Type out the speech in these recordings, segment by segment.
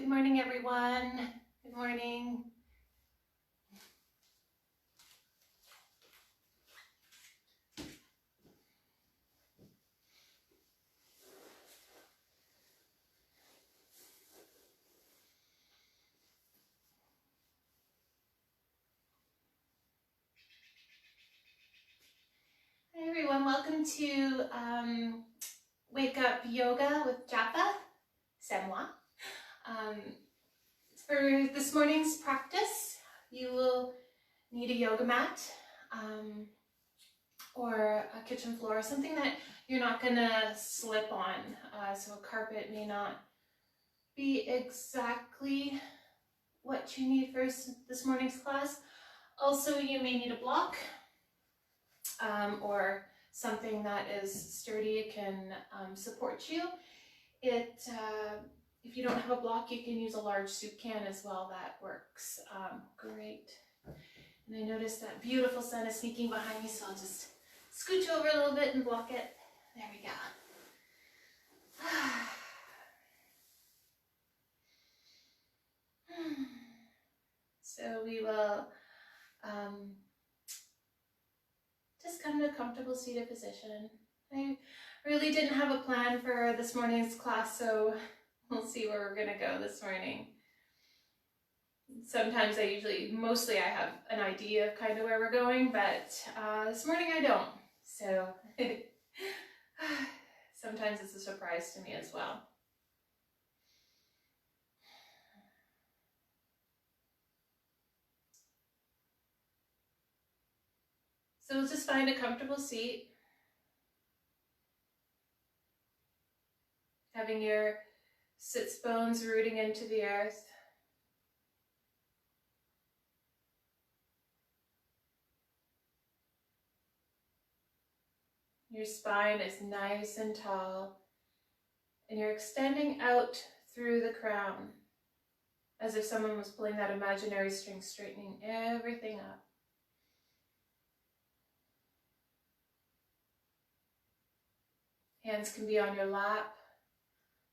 Good morning, everyone. Good morning. Hi, everyone. Welcome to Wake Up Yoga with Japa. C'est moi. For this morning's practice, you will need a yoga mat or a kitchen floor, something that you're not going to slip on. So a carpet may not be exactly what you need for this morning's class. Also, you may need a block or something that is sturdy, can support you. If you don't have a block, you can use a large soup can as well. That works great. And I noticed that beautiful sun is sneaking behind me, so I'll just scooch over a little bit and block it. There we go. So we will just come to a comfortable seated position. I really didn't have a plan for this morning's class, so we'll see where we're gonna go this morning. Sometimes mostly I have an idea of kind of where we're going, but this morning I don't. So sometimes it's a surprise to me as well. So we'll just find a comfortable seat. Having your sits bones rooting into the earth. Your spine is nice and tall, and you're extending out through the crown, as if someone was pulling that imaginary string, straightening everything up. Hands can be on your lap,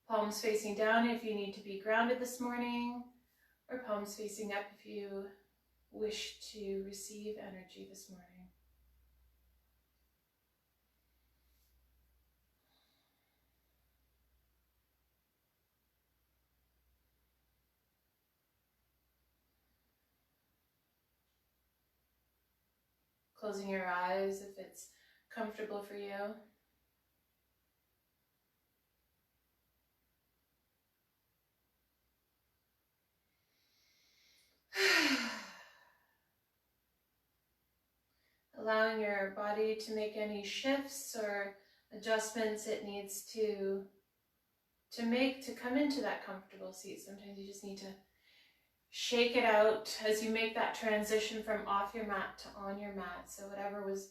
palms facing down if you need to be grounded this morning, or palms facing up if you wish to receive energy this morning. Closing your eyes if it's comfortable for you. Allowing your body to make any shifts or adjustments it needs to make to come into that comfortable seat. Sometimes you just need to shake it out as you make that transition from off your mat to on your mat. So whatever was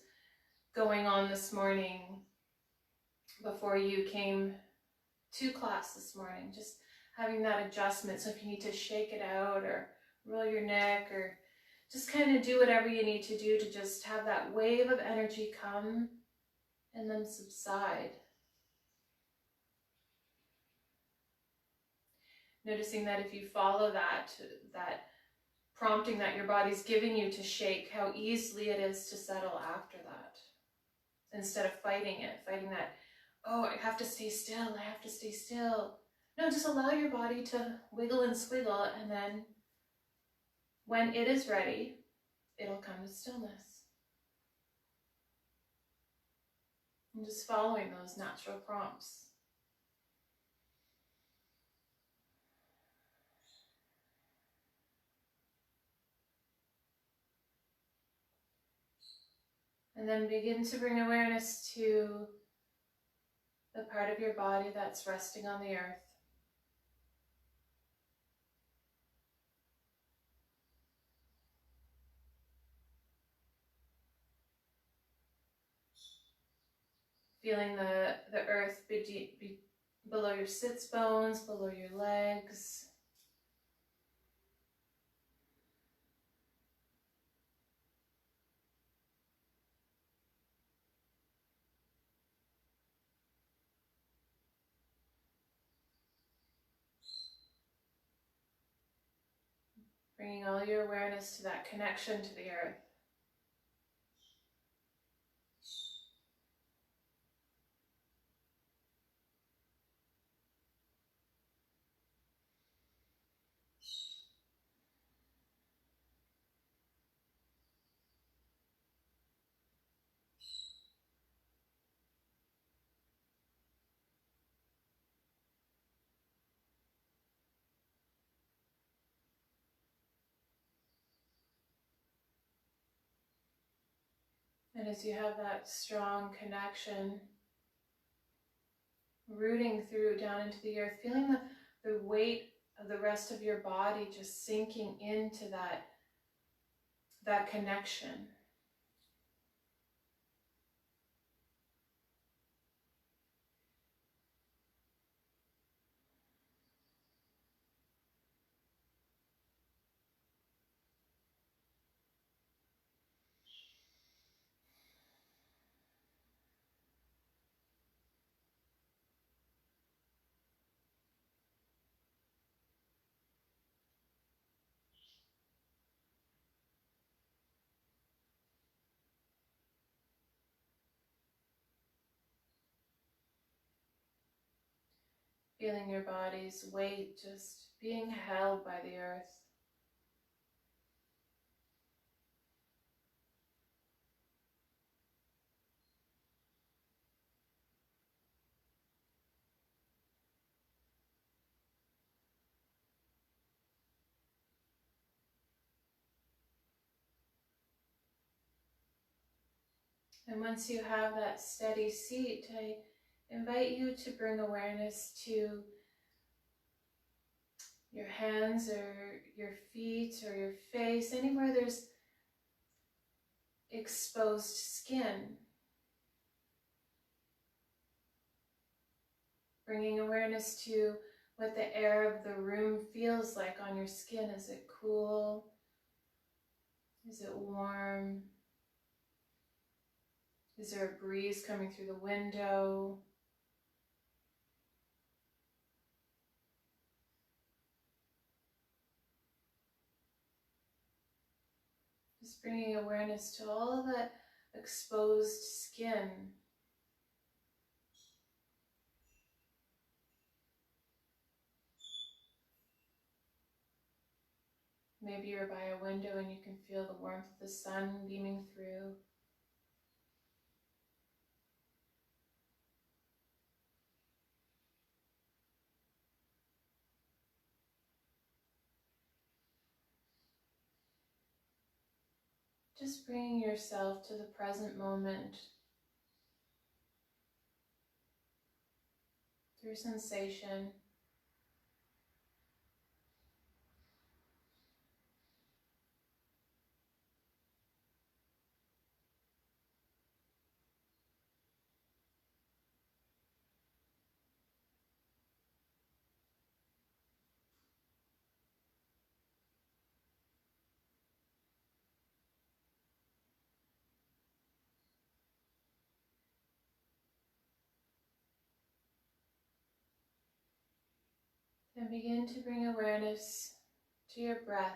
going on this morning before you came to class this morning, just having that adjustment. So if you need to shake it out or roll your neck or just kind of do whatever you need to do to just have that wave of energy come and then subside. Noticing that if you follow that prompting that your body's giving you to shake, how easily it is to settle after that. Instead of fighting that, oh, I have to stay still, I have to stay still. No, just allow your body to wiggle and squiggle, and then when it is ready, it'll come to stillness. And just following those natural prompts. And then begin to bring awareness to the part of your body that's resting on the earth. Feeling the earth below your sits bones, below your legs. Bringing all your awareness to that connection to the earth. And as you have that strong connection, rooting through down into the earth, feeling the weight of the rest of your body just sinking into that connection. Feeling your body's weight just being held by the earth. And once you have that steady seat, I invite you to bring awareness to your hands or your feet or your face, anywhere there's exposed skin. Bringing awareness to what the air of the room feels like on your skin. Is it cool? Is it warm? Is there a breeze coming through the window? Just bringing awareness to all of that exposed skin. Maybe you're by a window and you can feel the warmth of the sun beaming through. Just bringing yourself to the present moment through sensation. And begin to bring awareness to your breath.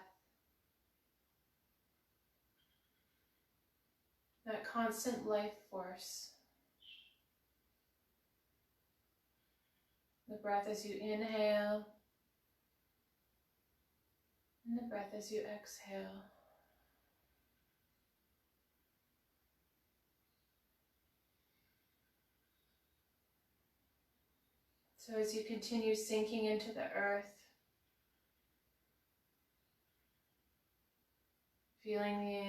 That constant life force. The breath as you inhale, and the breath as you exhale. So as you continue sinking into the earth, feeling the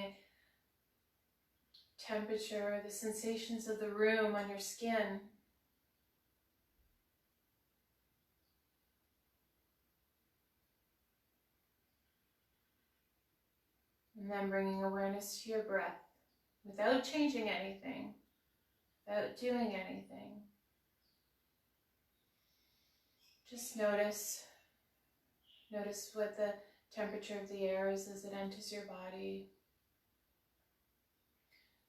temperature, the sensations of the room on your skin, and then bringing awareness to your breath without changing anything, without doing anything. Just notice what the temperature of the air is as it enters your body.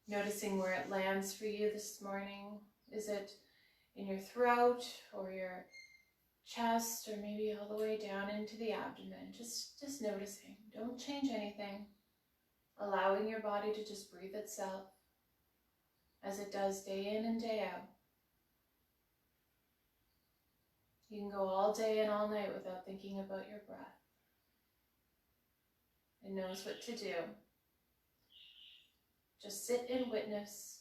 Noticing where it lands for you this morning. Is it in your throat or your chest or maybe all the way down into the abdomen. Just noticing. Don't change anything. Allowing your body to just breathe itself as it does day in and day out. You can go all day and all night without thinking about your breath. It knows what to do. Just sit and witness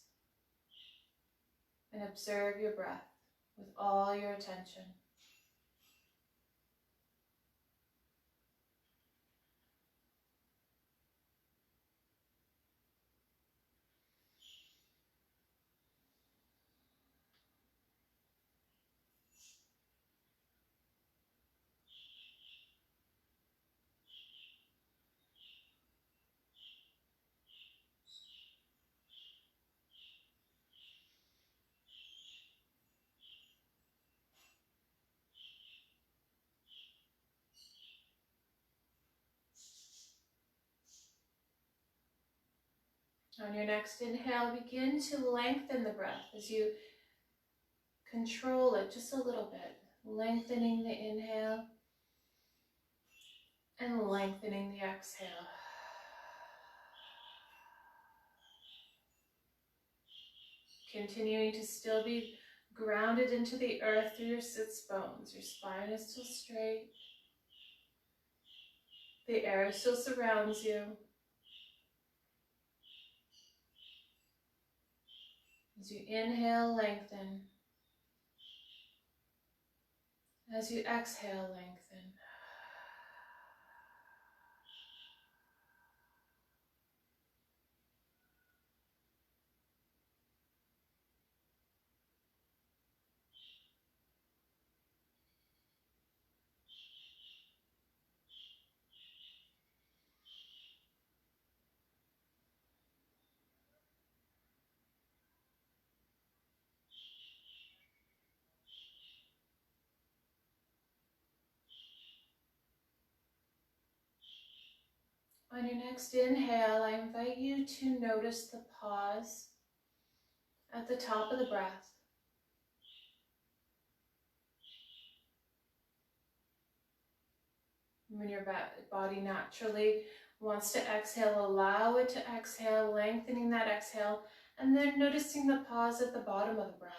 and observe your breath with all your attention. On your next inhale, begin to lengthen the breath as you control it just a little bit. Lengthening the inhale and lengthening the exhale. Continuing to still be grounded into the earth through your sits bones. Your spine is still straight. The air still surrounds you. As you inhale, lengthen. As you exhale, lengthen. On your next inhale, I invite you to notice the pause at the top of the breath. When your body naturally wants to exhale, allow it to exhale, lengthening that exhale, and then noticing the pause at the bottom of the breath.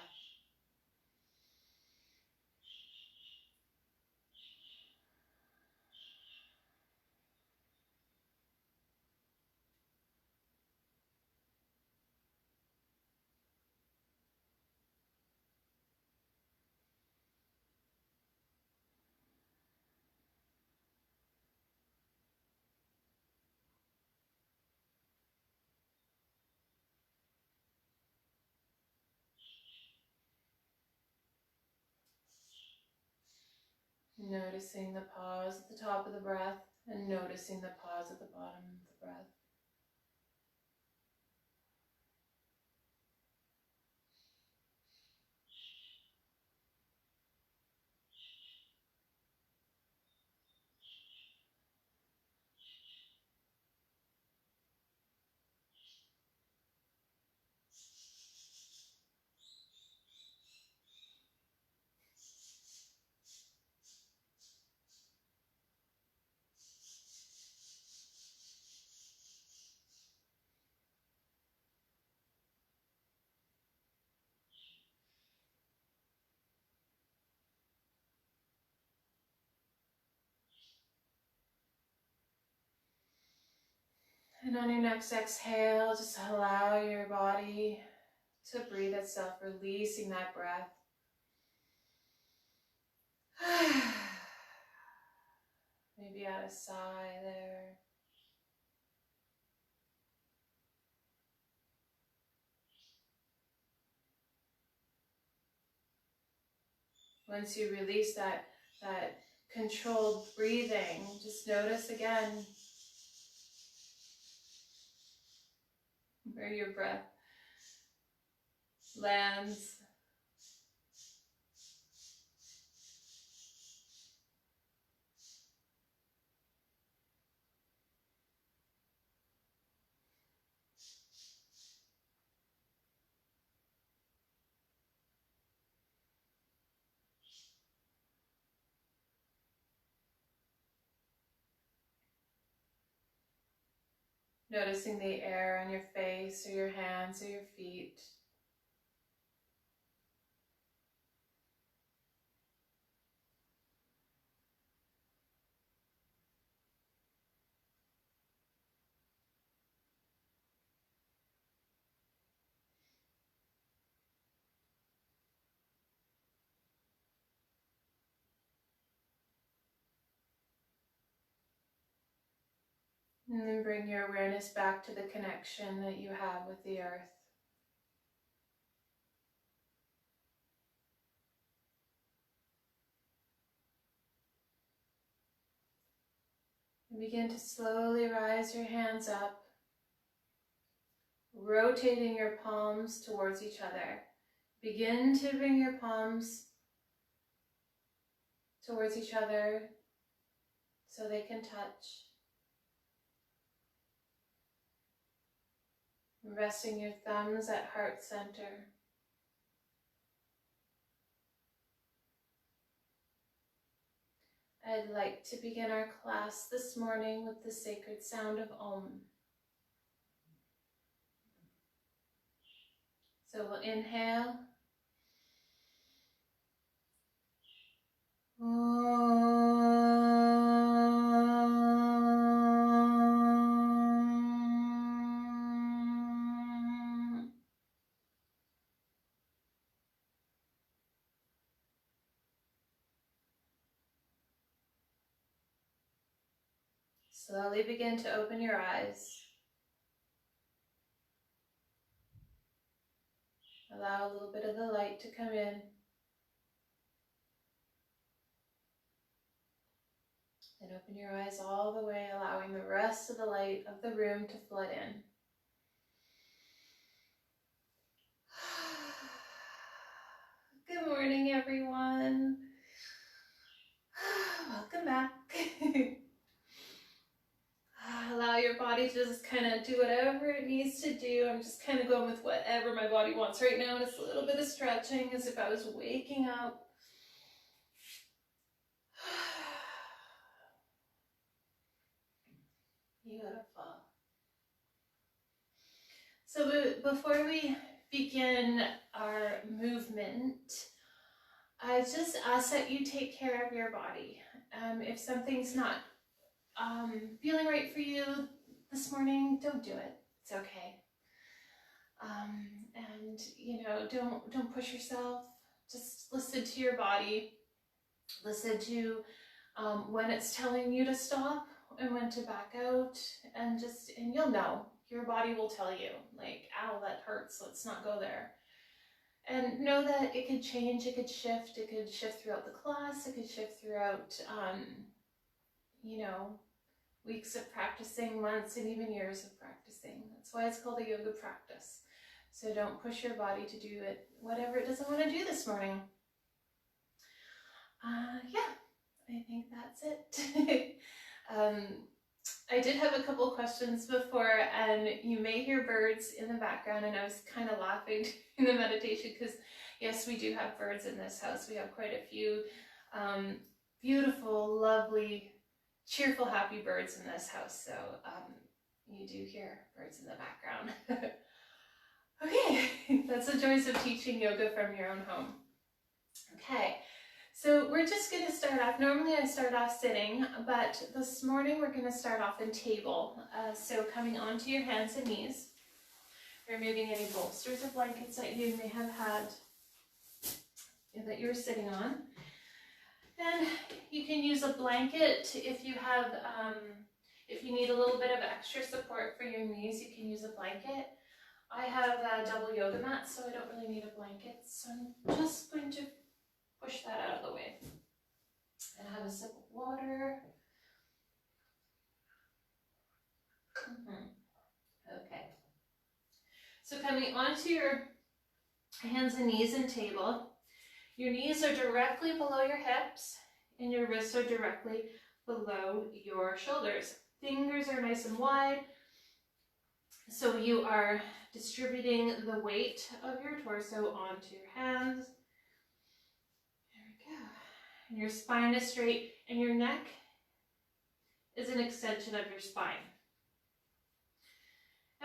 Noticing the pause at the top of the breath and noticing the pause at the bottom of the breath. And on your next exhale, just allow your body to breathe itself, releasing that breath. Maybe add a sigh there. Once you release that controlled breathing, just notice again where your breath lands. noticing the air on your face or your hands or your feet. And then bring your awareness back to the connection that you have with the earth. And begin to slowly rise your hands up, rotating your palms towards each other. Begin to bring your palms towards each other so they can touch. Resting your thumbs at heart center. I'd like to begin our class this morning with the sacred sound of Om. So we'll inhale. Slowly begin to open your eyes. Allow a little bit of the light to come in. Then open your eyes all the way, allowing the rest of the light of the room to flood in. Good morning, everyone. Welcome back. Allow your body to just kind of do whatever it needs to do. I'm just kind of going with whatever my body wants right now. And it's a little bit of stretching as if I was waking up. Beautiful. So before we begin our movement, I just ask that you take care of your body. If something's not feeling right for you this morning, don't do it. It's okay. And you know, don't push yourself. Just listen to your body. Listen to when it's telling you to stop and when to back out, and you'll know. Your body will tell you, like, ow, that hurts, let's not go there. And know that it could change, it could shift throughout the class, it could shift throughout, you know, weeks of practicing, months, and even years of practicing. That's why it's called a yoga practice. So don't push your body to do it, whatever it doesn't want to do this morning. Yeah, I think that's it. I did have a couple questions before, and you may hear birds in the background, and I was kind of laughing in the meditation because, yes, we do have birds in this house. We have quite a few beautiful, lovely, cheerful, happy birds in this house, so you do hear birds in the background. Okay, that's the joys of teaching yoga from your own home. Okay. So we're just going to start off. Normally I start off sitting, but this morning we're going to start off in table. So coming onto your hands and knees, removing any bolsters or blankets that you may have had that you were sitting on. And you can use a blanket if you have, if you need a little bit of extra support for your knees, you can use a blanket. I have a double yoga mat, so I don't really need a blanket. So I'm just going to push that out of the way. And have a sip of water. Okay. So coming onto your hands and knees and table, your knees are directly below your hips and your wrists are directly below your shoulders. Fingers are nice and wide. So you are distributing the weight of your torso onto your hands. And your spine is straight, and your neck is an extension of your spine.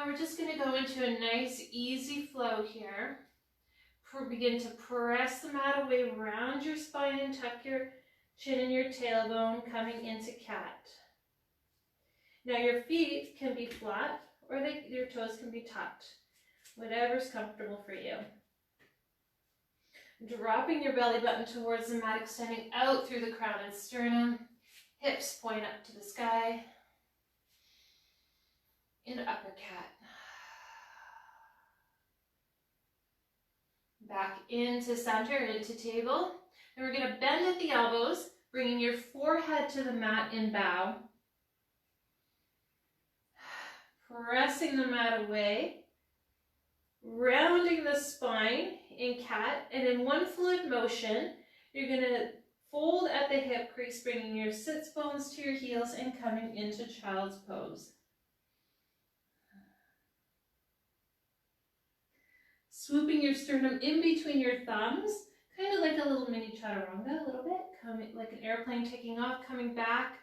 And we're just going to go into a nice, easy flow here. Begin to press the mat away, round your spine and tuck your chin and your tailbone, coming into cat. Now your feet can be flat or your toes can be tucked, whatever's comfortable for you. Dropping your belly button towards the mat, extending out through the crown and sternum, hips point up to the sky, into upper cat. Back into center, into table. And we're going to bend at the elbows, bringing your forehead to the mat in bow. Pressing the mat away, rounding the spine in cat, and in one fluid motion, you're going to fold at the hip crease, bringing your sits bones to your heels and coming into child's pose. Swooping your sternum in between your thumbs, kind of like a little mini chaturanga, a little bit, coming like an airplane taking off, coming back,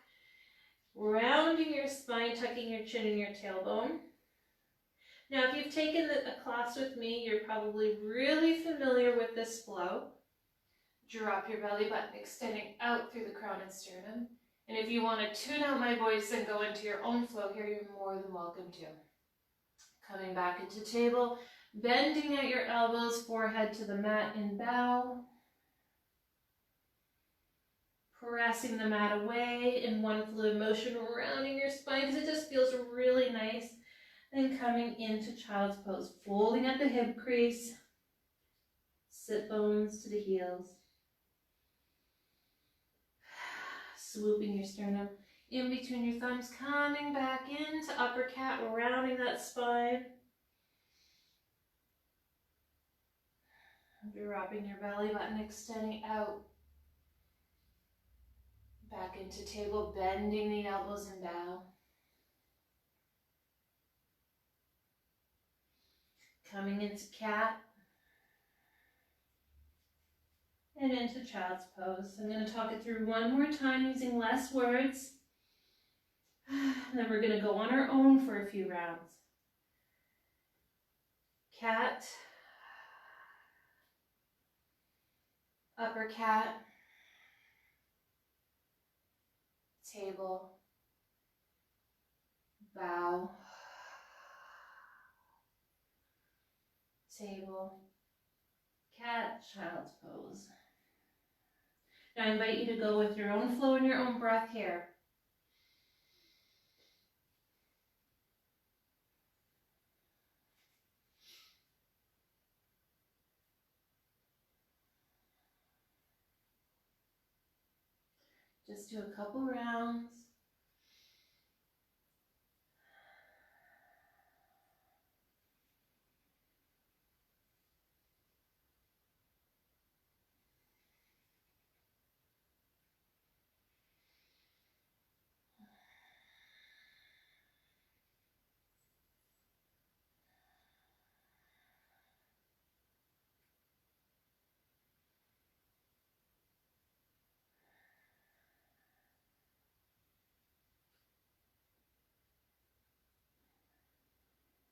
rounding your spine, tucking your chin and your tailbone. Now, if you've taken a class with me, you're probably really familiar with this flow. Drop your belly button, extending out through the crown and sternum. And if you want to tune out my voice and go into your own flow here, you're more than welcome to. Coming back into table, bending at your elbows, forehead to the mat in bow. Pressing the mat away in one fluid motion, rounding your spine because it just feels really nice. Then coming into child's pose, folding at the hip crease, sit bones to the heels. Swooping your sternum in between your thumbs, coming back into upper cat, rounding that spine. Dropping your belly button, extending out. Back into table, bending the elbows and bow. Coming into cat. And into child's pose. I'm going to talk it through one more time using less words. And then we're going to go on our own for a few rounds. Cat. Upper cat. Table. Bow. Table. Cat, child's pose. Now I invite you to go with your own flow and your own breath here. Just do a couple rounds.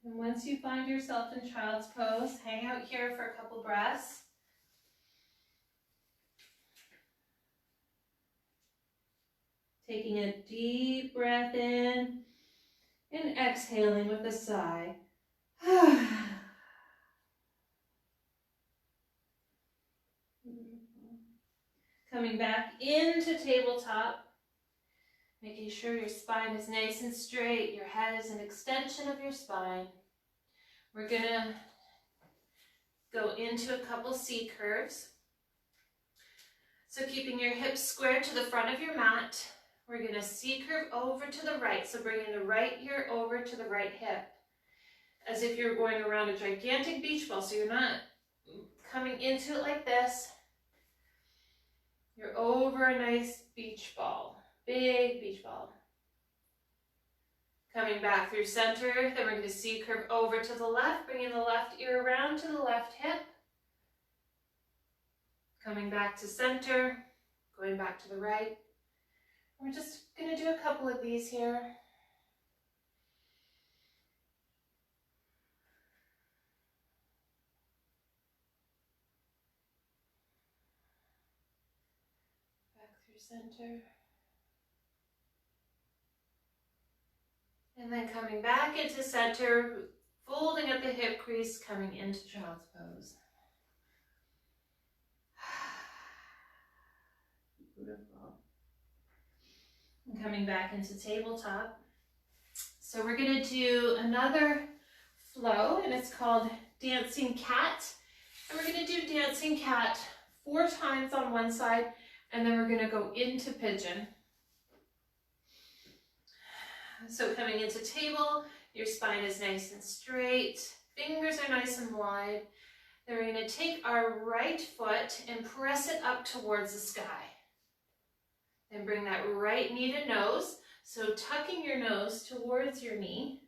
And once you find yourself in child's pose, hang out here for a couple breaths. Taking a deep breath in and exhaling with a sigh. Coming back into tabletop. Making sure your spine is nice and straight. Your head is an extension of your spine. We're going to go into a couple C curves. So keeping your hips square to the front of your mat, we're going to C curve over to the right. So bringing the right ear over to the right hip. As if you're going around a gigantic beach ball. So you're not coming into it like this. You're over a nice beach ball. Big beach ball. Coming back through center, then we're going to C curve over to the left, bringing the left ear around to the left hip. Coming back to center, going back to the right. We're just going to do a couple of these here. center. And then coming back into center, folding at the hip crease, coming into child's pose. Beautiful. And coming back into tabletop. So we're going to do another flow, and it's called Dancing Cat. And we're going to do Dancing Cat 4 times on one side, and then we're going to go into pigeon. So coming into table, your spine is nice and straight, fingers are nice and wide. Then we're going to take our right foot and press it up towards the sky. Then bring that right knee to nose, so tucking your nose towards your knee.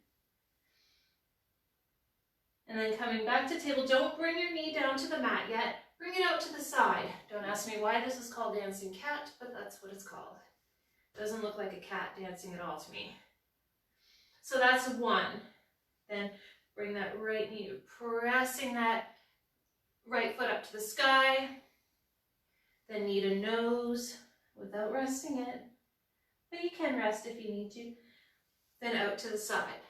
And then coming back to table, don't bring your knee down to the mat yet, bring it out to the side. Don't ask me why this is called Dancing Cat, but that's what it's called. It doesn't look like a cat dancing at all to me. So that's 1. Then bring that right knee, pressing that right foot up to the sky. Then knee to nose without resting it. But you can rest if you need to. Then out to the side.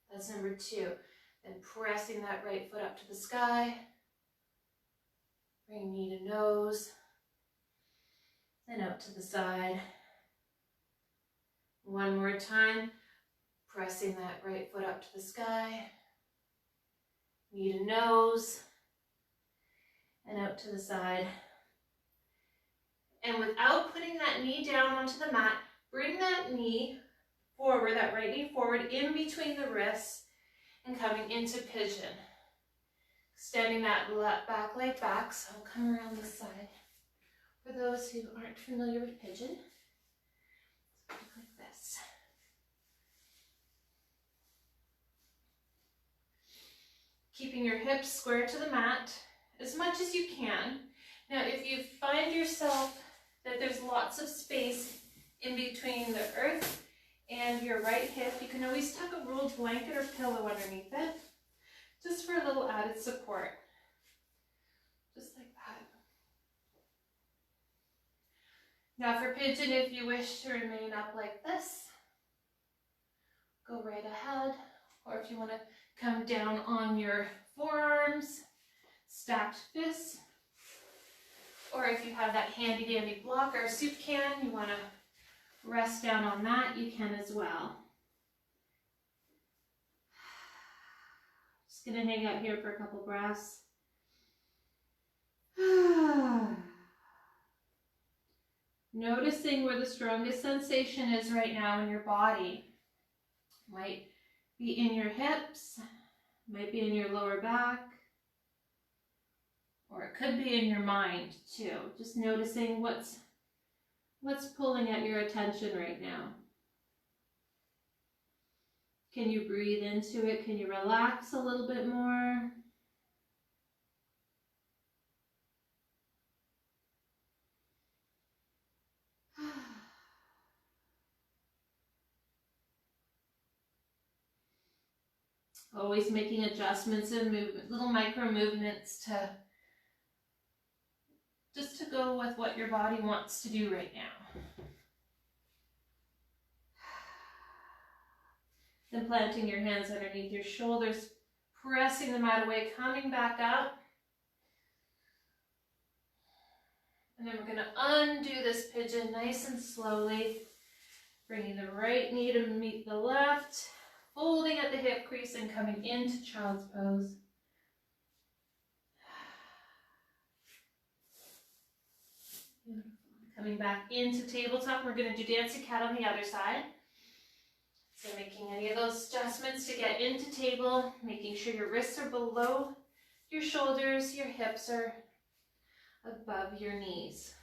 That's number 2. Then pressing that right foot up to the sky. Bring knee to nose. Then out to the side. 1 more time. Pressing that right foot up to the sky, knee to nose, and out to the side. And without putting that knee down onto the mat, bring that knee forward, that right knee forward in between the wrists and coming into pigeon. Extending that back leg back, so I'll come around this side. For those who aren't familiar with pigeon, like this. Keeping your hips square to the mat as much as you can. Now, if you find yourself that there's lots of space in between the earth and your right hip, you can always tuck a rolled blanket or pillow underneath it, just for a little added support. Just like that. Now for pigeon, if you wish to remain up like this, go right ahead. Or if you want to come down on your forearms, stacked fists. Or if you have that handy dandy block or soup can, you want to rest down on that, you can as well. Just going to hang out here for a couple breaths. Noticing where the strongest sensation is right now in your body. Might be in your hips, might be in your lower back, or it could be in your mind too. Just noticing what's pulling at your attention right now. Can you breathe into it? Can you relax a little bit more? Always making adjustments and movement, little micro movements to just to go with what your body wants to do right now. Then planting your hands underneath your shoulders, pressing the mat away, coming back up. And then we're going to undo this pigeon nice and slowly, bringing the right knee to meet the left, folding at the hip crease and coming into child's pose. Beautiful. Coming back into tabletop, we're going to do Dancing Cat on the other side. So making any of those adjustments to get into table, making sure your wrists are below your shoulders, your hips are above your knees.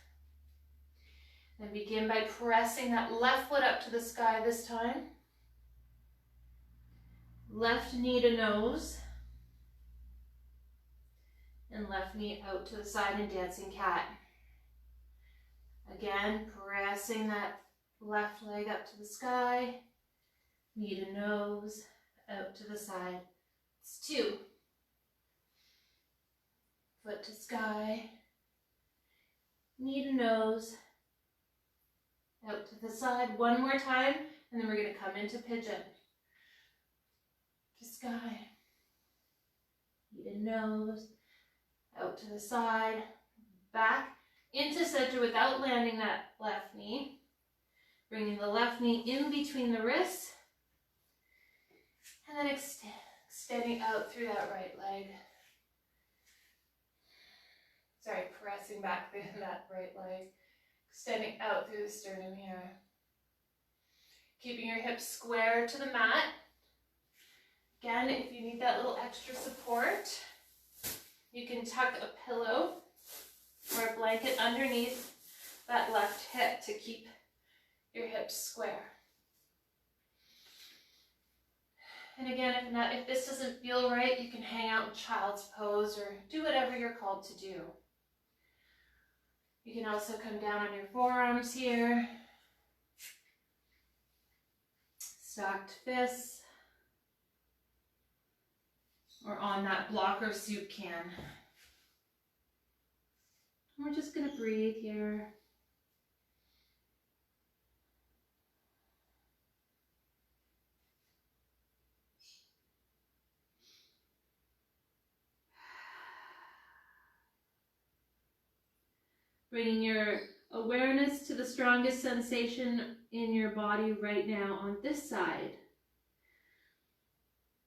Then begin by pressing that left foot up to the sky this time. Left knee to nose. And left knee out to the side in Dancing Cat. Again, pressing that left leg up to the sky. Knee to nose, out to the side. It's 2. Foot to sky. Knee to nose, to the side one more time, and then we're going to come into pigeon. To sky. Feet and nose. Out to the side. Back into center without landing that left knee. Bringing the left knee in between the wrists. And then extending out through that right leg. Sorry, pressing back through that right leg. Extending out through the sternum here. Keeping your hips square to the mat. Again, if you need that little extra support, you can tuck a pillow or a blanket underneath that left hip to keep your hips square. And again, if this doesn't feel right, you can hang out in child's pose or do whatever you're called to do. You can also come down on your forearms here. Stacked fists. Or on that blocker soup can. And we're just going to breathe here. Bringing your awareness to the strongest sensation in your body right now on this side.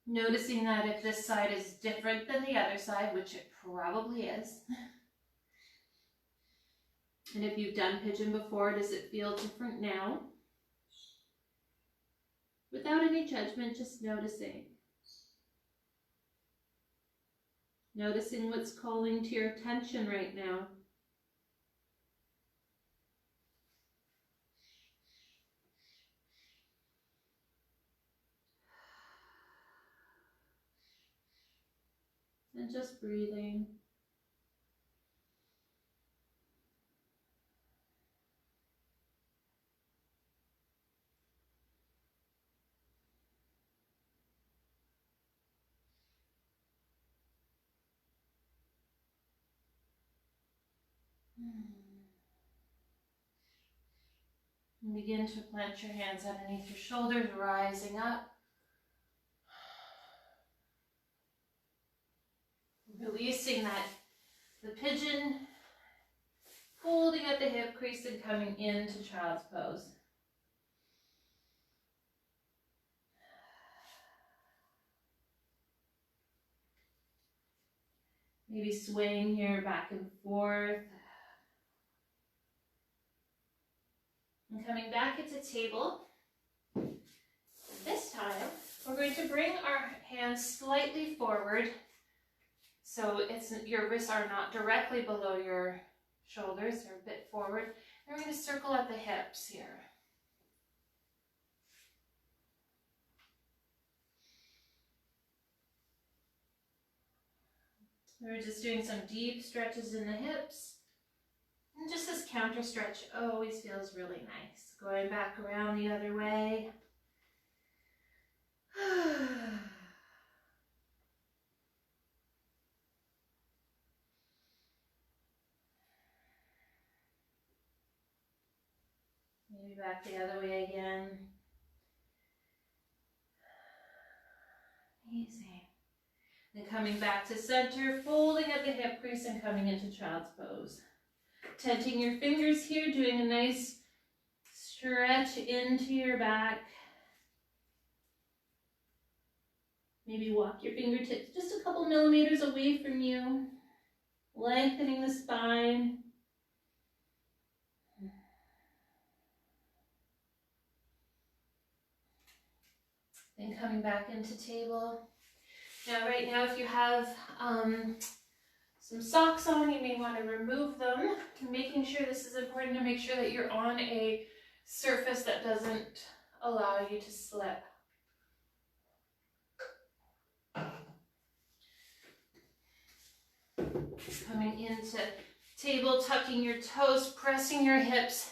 Noticing that if this side is different than the other side, which it probably is. And if you've done pigeon before, does it feel different now? Without any judgment, just noticing. Noticing what's calling to your attention right now. And just breathing. And begin to plant your hands underneath your shoulders, rising up. Releasing the pigeon, folding at the hip crease and coming into child's pose. Maybe swaying here back and forth. And coming back into table. This time, we're going to bring our hands slightly forward so your wrists are not directly below your shoulders, they're a bit forward. And we're going to circle at the hips here. We're just doing some deep stretches in the hips. And just this counter stretch always feels really nice. Going back around the other way. Maybe back the other way again. Amazing. Then coming back to center, folding at the hip crease and coming into child's pose. Tenting your fingers here, doing a nice stretch into your back. Maybe walk your fingertips just a couple millimeters away from you, lengthening the spine. Then coming back into table. Now, right now, if you have some socks on, you may want to remove them. Making sure, this is important to make sure that you're on a surface that doesn't allow you to slip. Coming into table, tucking your toes, pressing your hips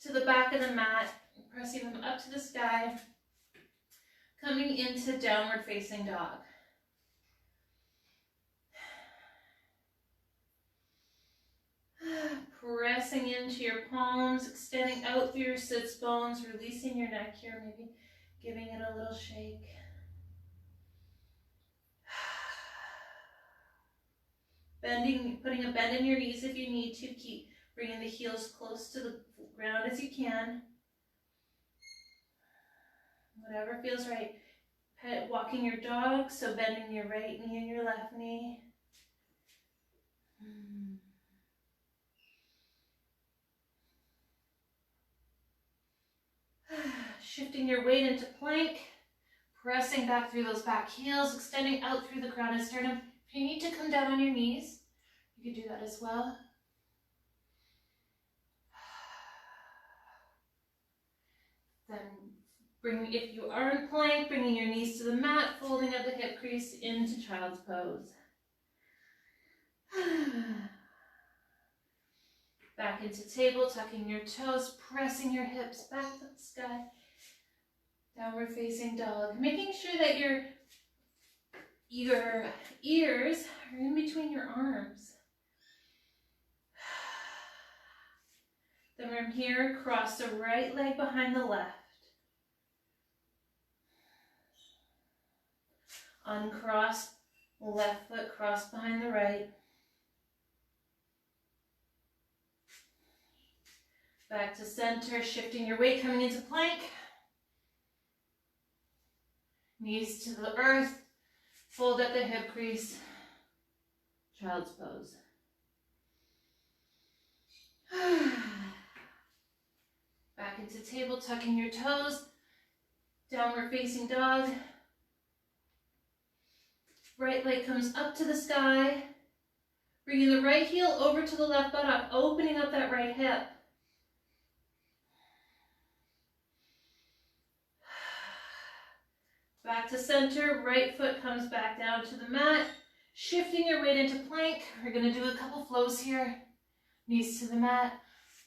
to the back of the mat, pressing them up to the sky. Coming into downward facing dog. Pressing into your palms, extending out out through your sits bones, releasing your neck here, maybe giving it a little shake. Bending, putting a bend in your knees if you need to. Keep bringing the heels close to the ground as you can. Whatever feels right. Walking your dog, so bending your right knee and your left knee. Shifting your weight into plank, pressing back through those back heels, extending out through the crown and sternum. If you need to come down on your knees, you can do that as well. Then if you are in plank, bringing your knees to the mat, folding up the hip crease into child's pose. Back into table, tucking your toes, pressing your hips back to the sky. Downward facing dog. Making sure that your ears are in between your arms. Then from here, cross the right leg behind the left. Uncross, left foot crossed behind the right. Back to center, shifting your weight, coming into plank. Knees to the earth, fold at the hip crease, child's pose. Back into table, tucking your toes, downward facing dog. Right leg comes up to the sky, bringing the right heel over to the left buttock, opening up that right hip. Back to center, right foot comes back down to the mat, shifting your weight into plank. We're going to do a couple flows here. Knees to the mat,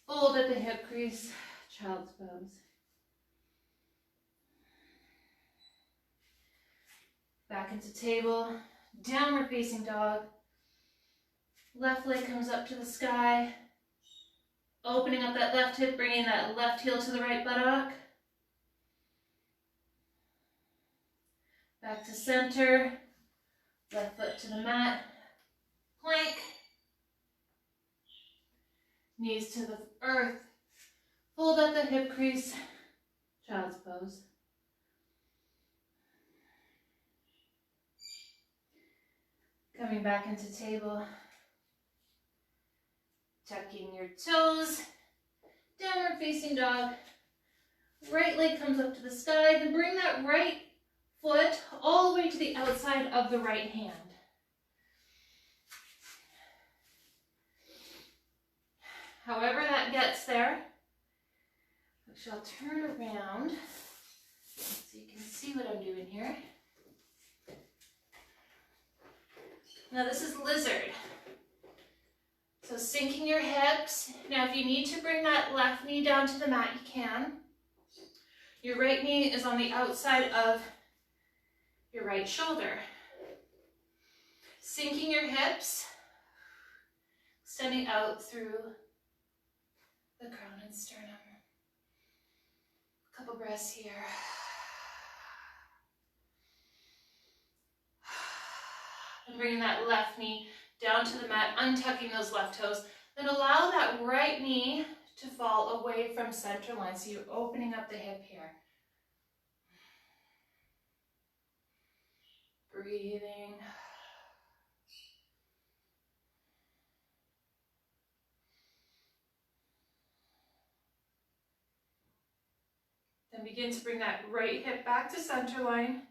fold at the hip crease, child's pose. Back into table, downward facing dog. Left leg comes up to the sky, opening up that left hip, bringing that left heel to the right buttock. Back to center, left foot to the mat, plank, knees to the earth, fold at the hip crease, child's pose. Coming back into table, tucking your toes, downward facing dog, right leg comes up to the sky, then bring that right foot all the way to the outside of the right hand. However that gets there, actually I'll turn around so you can see what I'm doing here. Now this is lizard. So sinking your hips. Now if you need to bring that left knee down to the mat, you can. Your right knee is on the outside of your right shoulder. Sinking your hips, extending out through the crown and sternum. A couple breaths here. And bringing that left knee down to the mat, untucking those left toes. Then allow that right knee to fall away from center line. So you're opening up the hip here. Breathing. Then begin to bring that right hip back to center line.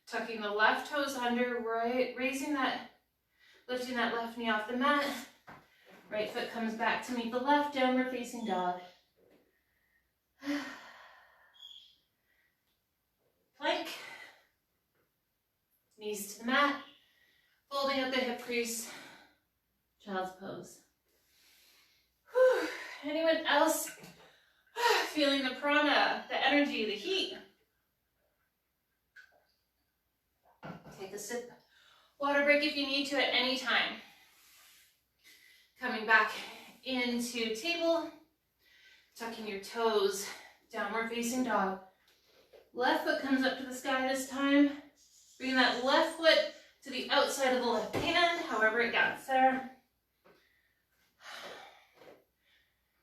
Tucking the left toes under, right, raising that, lifting that left knee off the mat. Right foot comes back to meet the left, downward facing dog. Plank. Knees to the mat. Folding up the hip crease. Child's pose. Whew. Anyone else feeling the prana, the energy, the heat? Take a sip. Water break if you need to at any time. Coming back into table. Tucking your toes, downward facing dog. Left foot comes up to the sky this time. Bring that left foot to the outside of the left hand, however it gets there.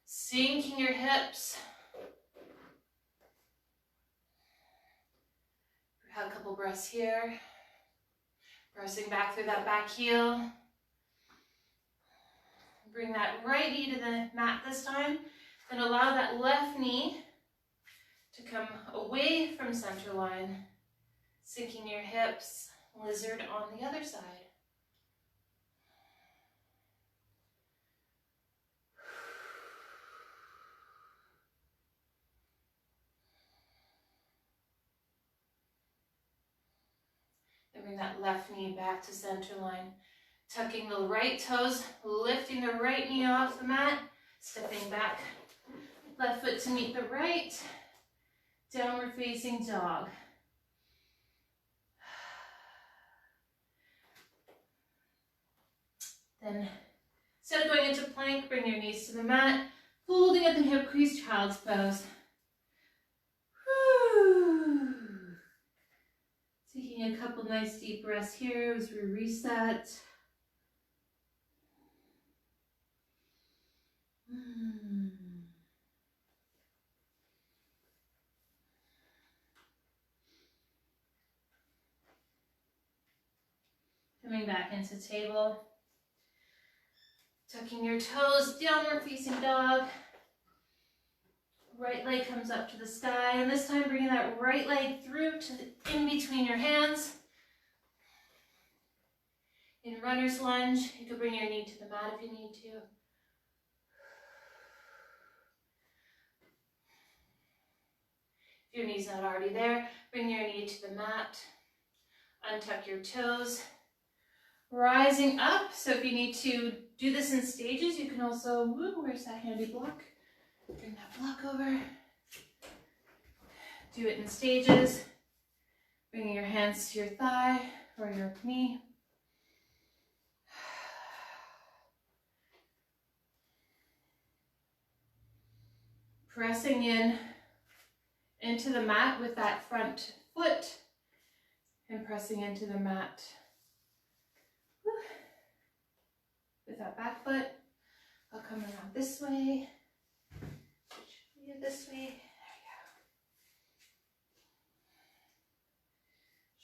Sinking your hips. Have a couple breaths here. Pressing back through that back heel. Bring that right knee to the mat this time. Then allow that left knee to come away from center line. Sinking your hips. Lizard on the other side. Then bring that left knee back to center line. Tucking the right toes, lifting the right knee off the mat, stepping back. Left foot to meet the right. Downward facing dog. Then, instead of going into plank, bring your knees to the mat, folding at the hip crease, child's pose. Whew. Taking a couple nice deep breaths here as we reset. Coming back into table. Tucking your toes, downward facing dog. Right leg comes up to the sky, and this time bringing that right leg through to in between your hands. In runner's lunge, you could bring your knee to the mat if you need to. If your knee's not already there, bring your knee to the mat. Untuck your toes. Rising up, so if you need to do this in stages, you can also, where's that handy block? Bring that block over. Do it in stages. Bringing your hands to your thigh or your knee. Pressing in into the mat with that front foot and pressing into the mat with that back foot. I'll come around this way. This way. There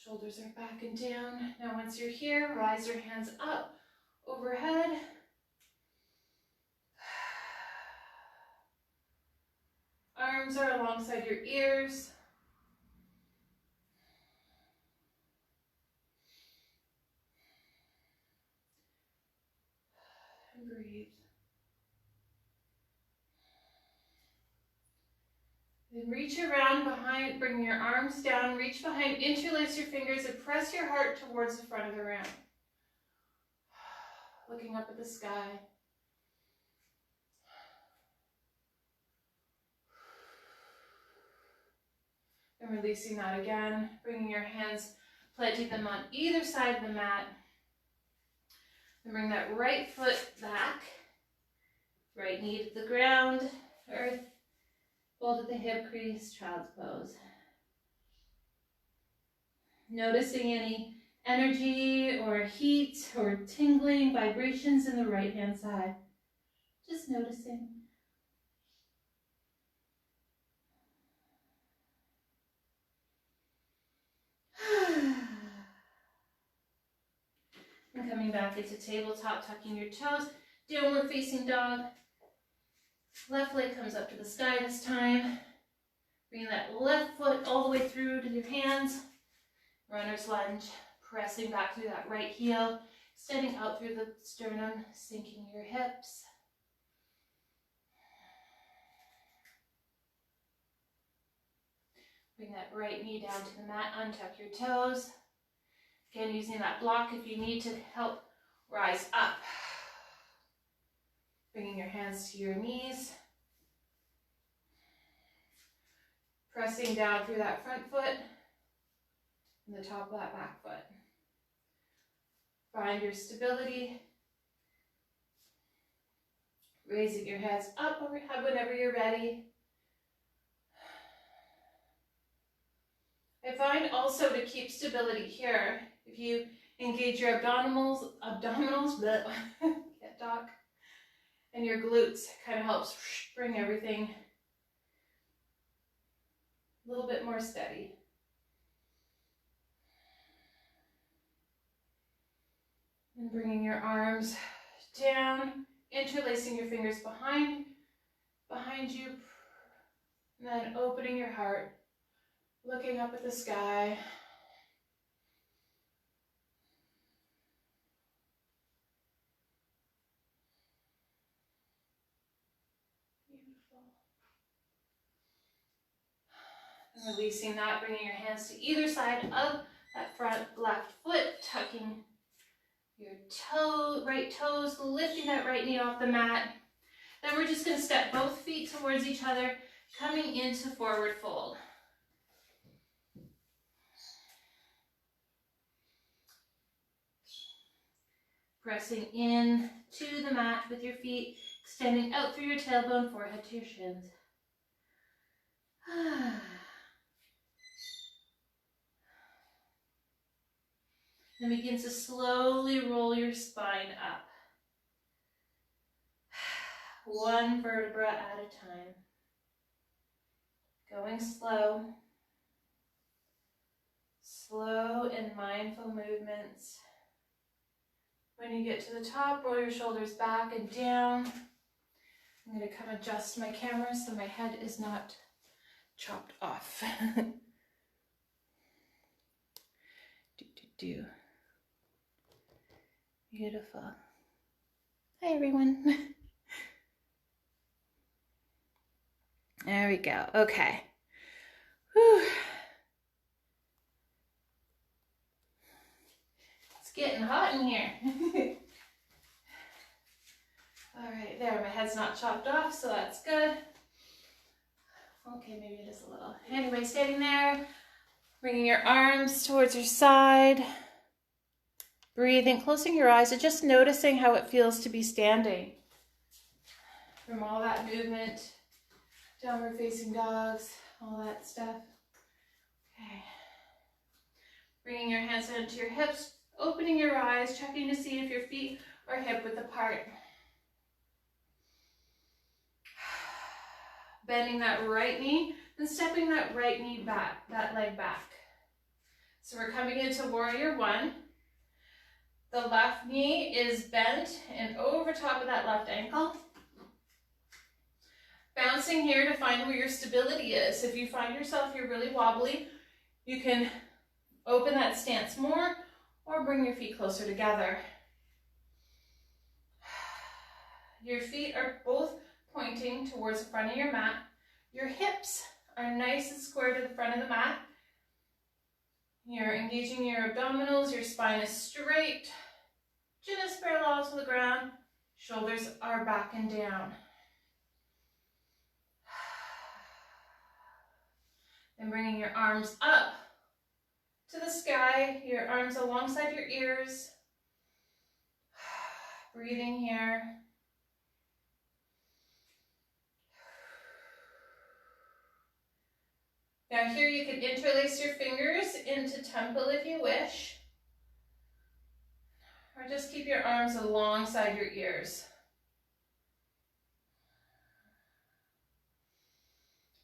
we go. Shoulders are back and down. Now once you're here, rise your hands up overhead. Arms are alongside your ears. And breathe. Then reach around behind, bring your arms down, reach behind, interlace your fingers, and press your heart towards the front of the round. Looking up at the sky. And releasing that again, bringing your hands, planting them on either side of the mat. And bring that right foot back, right knee to the ground, earth, fold at the hip crease, child's pose. Noticing any energy or heat or tingling vibrations in the right hand side. Just noticing. And coming back into tabletop, tucking your toes, downward facing dog. Left leg comes up to the sky this time. Bringing that left foot all the way through to your hands. Runner's lunge, pressing back through that right heel, extending out through the sternum, sinking your hips. Bring that right knee down to the mat, untuck your toes. Again, using that block if you need to help rise up. Bringing your hands to your knees. Pressing down through that front foot and the top of that back foot. Find your stability. Raising your hands up overhead whenever you're ready. I find also to keep stability here, if you engage your abdominals, bleh, can't talk, and your glutes, kind of helps bring everything a little bit more steady. And bringing your arms down, interlacing your fingers behind you, and then opening your heart, looking up at the sky. Beautiful. And releasing that, bringing your hands to either side of that front left foot, tucking your right toes, lifting that right knee off the mat. Then we're just going to step both feet towards each other, coming into forward fold. Pressing in to the mat with your feet, extending out through your tailbone, forehead to your shins. Then begin to slowly roll your spine up. One vertebra at a time. Going slow. Slow and mindful movements. When you get to the top, roll your shoulders back and down. I'm going to come adjust my camera so my head is not chopped off. Beautiful. Hi, everyone. There we go. Okay. Whew. It's getting hot in here. All right, there. My head's not chopped off, so that's good. Okay, maybe it is a little. Anyway, standing there, bringing your arms towards your side. Breathing, closing your eyes, and just noticing how it feels to be standing. From all that movement, downward facing dogs, all that stuff. Okay. Bringing your hands down to your hips, opening your eyes, checking to see if your feet are hip width apart. Bending that right knee, and stepping that right knee back, that leg back. So we're coming into warrior one. The left knee is bent and over top of that left ankle. Bouncing here to find where your stability is. If you find yourself you're really wobbly, you can open that stance more or bring your feet closer together. Your feet are both pointing towards the front of your mat. Your hips are nice and square to the front of the mat. You're engaging your abdominals, your spine is straight, chin is parallel to the ground, shoulders are back and down. Then bringing your arms up to the sky, your arms alongside your ears. Breathing here. Now here you can interlace your fingers into temple if you wish. Or just keep your arms alongside your ears.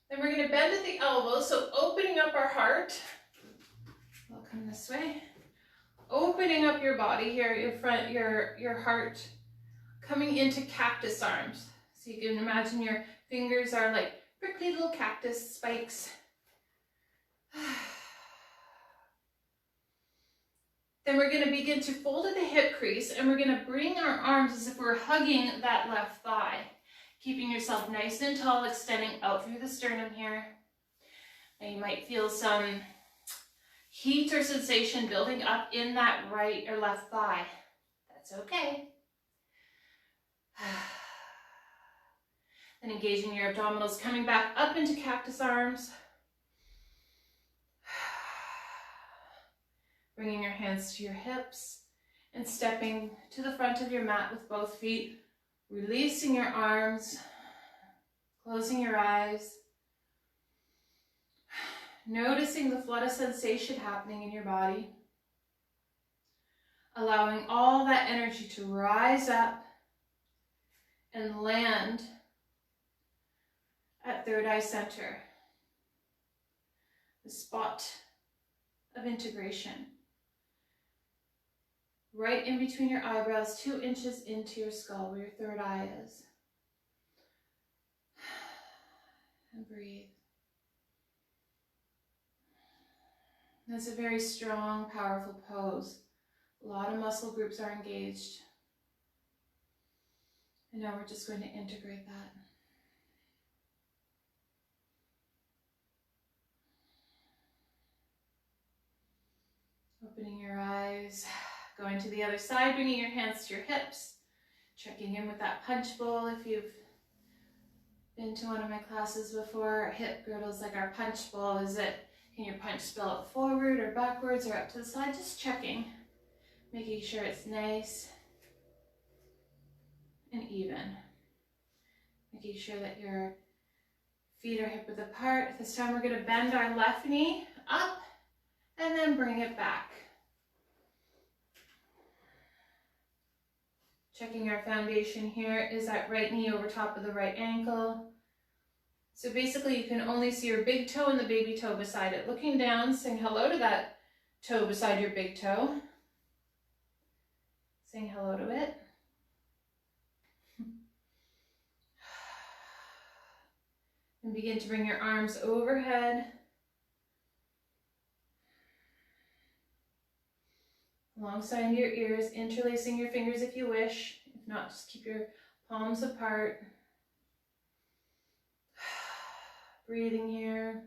Then we're going to bend at the elbows, so opening up our heart. We'll come this way. Opening up your body here, your heart coming into cactus arms. So you can imagine your fingers are like prickly little cactus spikes. Then we're going to begin to fold at the hip crease, and we're going to bring our arms as if we're hugging that left thigh. Keeping yourself nice and tall, extending out through the sternum here. Now you might feel some heat or sensation building up in that right or left thigh. That's okay. Then engaging your abdominals, coming back up into cactus arms. Bringing your hands to your hips and stepping to the front of your mat with both feet, Releasing your arms, closing your eyes, noticing the flood of sensation happening in your body, allowing all that energy to rise up and land at third eye center, the spot of integration, right in between your eyebrows, 2 inches into your skull where your third eye is. And breathe. That's a very strong, powerful pose. A lot of muscle groups are engaged. And now we're just going to integrate that. Opening your eyes, going to the other side, bringing your hands to your hips, checking in with that punch bowl. If you've been to one of my classes before, our hip girdle is like our punch bowl. Can your punch spill out forward or backwards or up to the side? Just checking, making sure it's nice and even. Making sure that your feet are hip width apart. This time we're going to bend our left knee up and then bring it back. Checking our foundation here is that right knee over top of the right ankle. So basically you can only see your big toe and the baby toe beside it. Looking down, saying hello to that toe beside your big toe. Saying hello to it. And begin to bring your arms overhead. Alongside your ears, interlacing your fingers if you wish. If not, just keep your palms apart. Breathing here.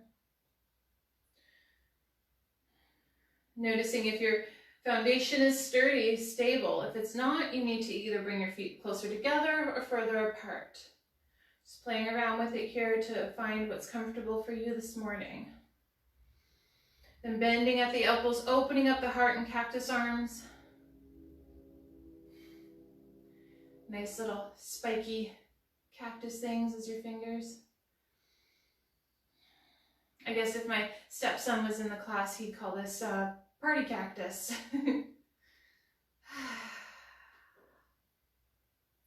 Noticing if your foundation is sturdy, stable. If it's not, you need to either bring your feet closer together or further apart. Just playing around with it here to find what's comfortable for you this morning. Then bending at the elbows, opening up the heart and cactus arms. Nice little spiky cactus things as your fingers. I guess if my stepson was in the class, he'd call this party cactus.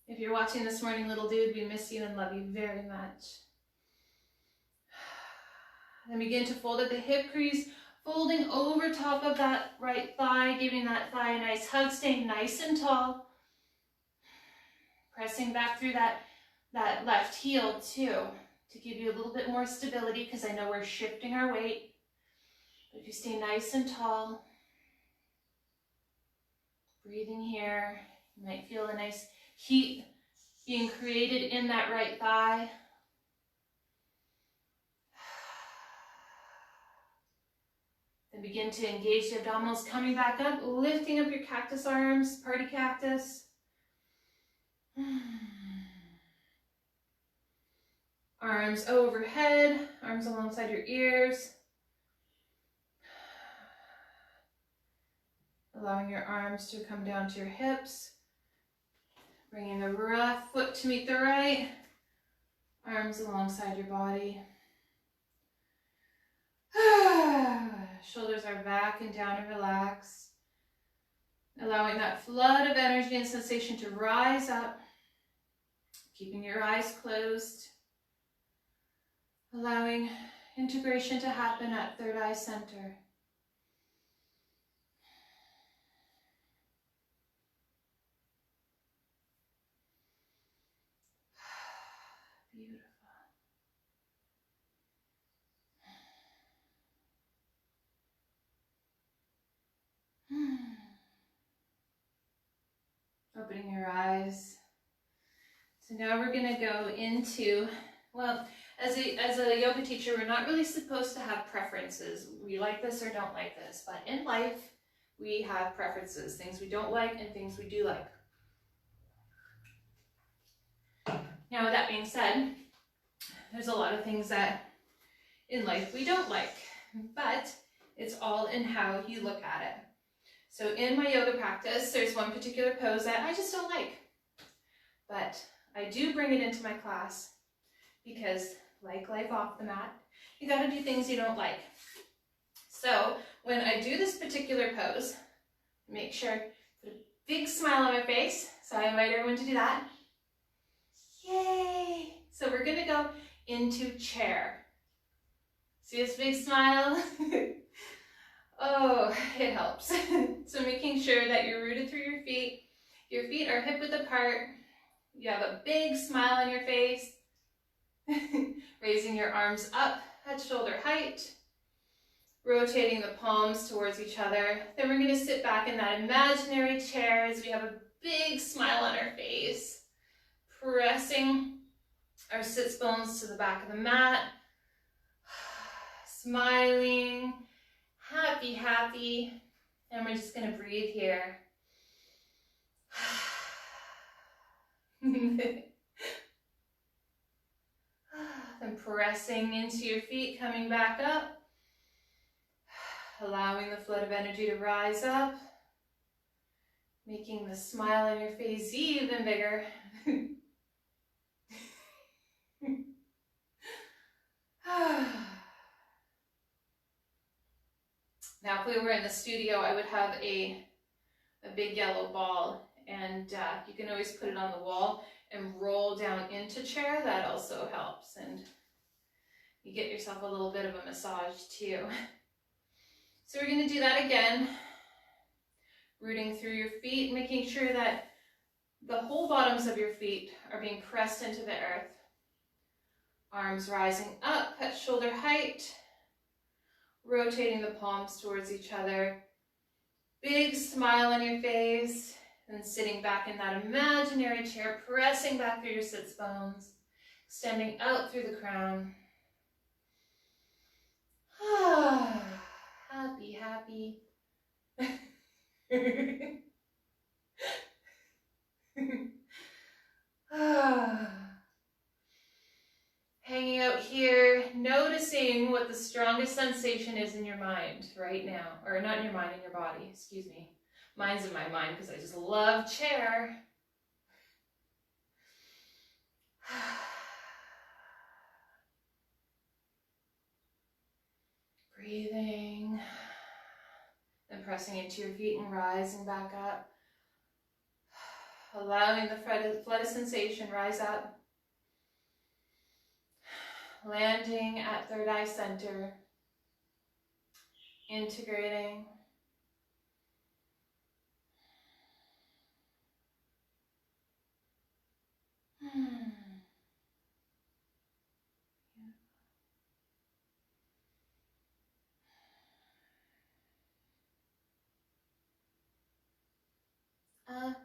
If you're watching this morning, little dude, we miss you and love you very much. Then begin to fold at the hip crease, folding over top of that right thigh, giving that thigh a nice hug, staying nice and tall. Pressing back through that left heel too, to give you a little bit more stability, because I know we're shifting our weight. But if you stay nice and tall, breathing here, you might feel a nice heat being created in that right thigh. Then begin to engage the abdominals, coming back up, lifting up your cactus arms, party cactus. Arms overhead, arms alongside your ears. Allowing your arms to come down to your hips. Bringing the left foot to meet the right. Arms alongside your body. Shoulders are back and down and relaxed. Allowing that flood of energy and sensation to rise up. Keeping your eyes closed. Allowing integration to happen at third eye center. Beautiful. Opening your eyes. So now we're going to go into, well, as a yoga teacher, we're not really supposed to have preferences. We like this or don't like this. But in life, we have preferences. Things we don't like and things we do like. Now, with that being said, there's a lot of things that in life we don't like. But it's all in how you look at it. So in my yoga practice, there's one particular pose that I just don't like. But I do bring it into my class because, like life off the mat, you gotta do things you don't like. So when I do this particular pose, make sure I put a big smile on my face. So I invite everyone to do that. Yay! So we're gonna go into chair. See this big smile? Oh, it helps. So making sure that you're rooted through your feet are hip width apart, you have a big smile on your face, raising your arms up at shoulder height, rotating the palms towards each other. Then we're going to sit back in that imaginary chair as we have a big smile on our face, pressing our sits bones to the back of the mat, smiling, happy, happy, and we're just going to breathe here. Then pressing into your feet, coming back up, allowing the flood of energy to rise up, making the smile on your face even bigger. Now, if we were in the studio, I would have a big yellow ball, and you can always put it on the wall and roll down into chair. That also helps, and you get yourself a little bit of a massage too. So we're going to do that again, rooting through your feet, making sure that the whole bottoms of your feet are being pressed into the earth. Arms rising up at shoulder height, rotating the palms towards each other. Big smile on your face, and sitting back in that imaginary chair, pressing back through your sits bones, extending out through the crown. Happy, happy. Hanging out here, noticing what the strongest sensation is in your mind right now. Or not in your mind, in your body, excuse me. Mine's in my mind because I just love chair. Breathing. Then pressing into your feet and rising back up. Allowing the flood of sensation rise up. Landing at third eye center. Integrating.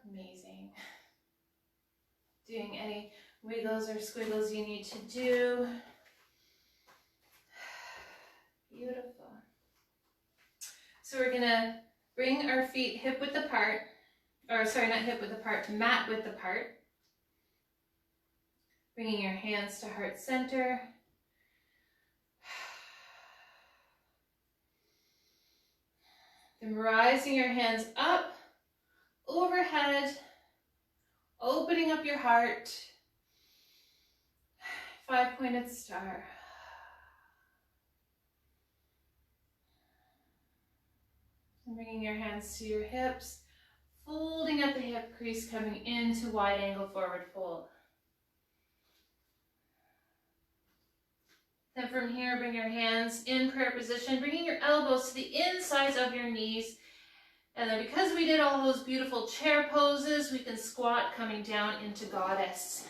Amazing. Doing any wiggles or squiggles you need to do. Beautiful. So we're gonna bring our feet hip width apart, or sorry, not hip width apart, mat width apart. Bringing your hands to heart center. Then rising your hands up, overhead, opening up your heart. 5-pointed star. And bringing your hands to your hips, folding at the hip crease, coming into wide angle forward fold. Then from here, bring your hands in prayer position, bringing your elbows to the insides of your knees. And then because we did all those beautiful chair poses, we can squat coming down into goddess.